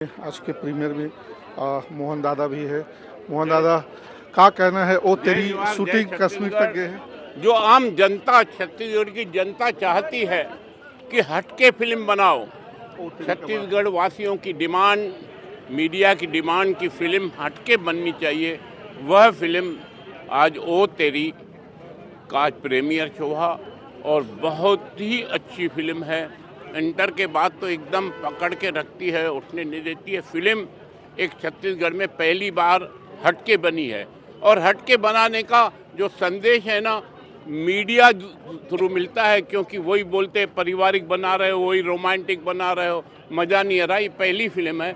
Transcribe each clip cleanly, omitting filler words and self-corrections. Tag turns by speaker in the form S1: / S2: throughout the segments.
S1: आज के प्रीमियर में मोहन दादा भी है। मोहन दादा का कहना है ओ तेरी शूटिंग कश्मीर तक गए हैं।
S2: जो आम जनता, छत्तीसगढ़ की जनता चाहती है कि हटके फिल्म बनाओ, छत्तीसगढ़ वासियों की डिमांड, मीडिया की डिमांड की फिल्म हटके बननी चाहिए। वह फिल्म आज ओ तेरी का आज प्रीमियर हुआ और बहुत ही अच्छी फिल्म है। इंटर के बाद तो एकदम पकड़ के रखती है, उठने नहीं देती है। फिल्म एक छत्तीसगढ़ में पहली बार हटके बनी है और हटके बनाने का जो संदेश है ना, मीडिया थ्रू मिलता है, क्योंकि वही बोलते हैं पारिवारिक बना रहे हो, वही रोमांटिक बना रहे हो, मज़ा नहीं आ रहा। ये पहली फिल्म है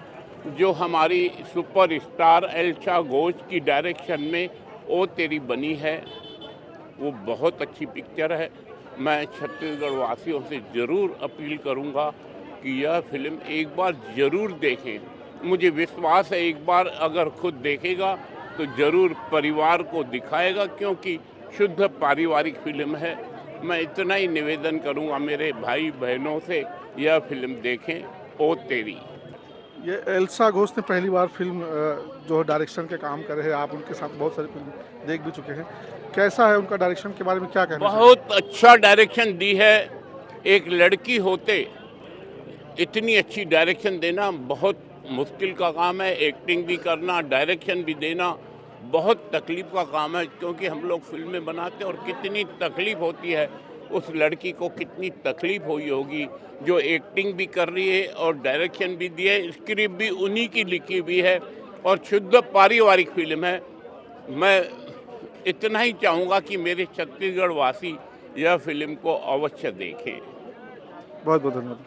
S2: जो हमारी सुपरस्टार एल्सा घोष की डायरेक्शन में ओ तेरी बनी है। वो बहुत अच्छी पिक्चर है। मैं छत्तीसगढ़ वासियों से ज़रूर अपील करूंगा कि यह फिल्म एक बार ज़रूर देखें। मुझे विश्वास है एक बार अगर खुद देखेगा तो ज़रूर परिवार को दिखाएगा, क्योंकि शुद्ध पारिवारिक फिल्म है। मैं इतना ही निवेदन करूंगा मेरे भाई बहनों से, यह फिल्म देखें, ओ तेरी।
S1: ये एल्सा घोष ने पहली बार फिल्म जो डायरेक्शन के काम करे हैं। आप उनके साथ बहुत सारी फिल्म देख भी चुके हैं। कैसा है उनका डायरेक्शन के बारे में क्या कहना है?
S2: बहुत अच्छा डायरेक्शन दी है। एक लड़की होते इतनी अच्छी डायरेक्शन देना बहुत मुश्किल का काम है। एक्टिंग भी करना, डायरेक्शन भी देना बहुत तकलीफ का काम है, क्योंकि हम लोग फिल्में बनाते हैं और कितनी तकलीफ होती है। उस लड़की को कितनी तकलीफ हुई होगी जो एक्टिंग भी कर रही है और डायरेक्शन भी दी है। स्क्रिप्ट भी उन्हीं की लिखी हुई है और शुद्ध पारिवारिक फिल्म है। मैं इतना ही चाहूँगा कि मेरे छत्तीसगढ़ वासी यह फिल्म को अवश्य देखें।
S1: बहुत बहुत धन्यवाद।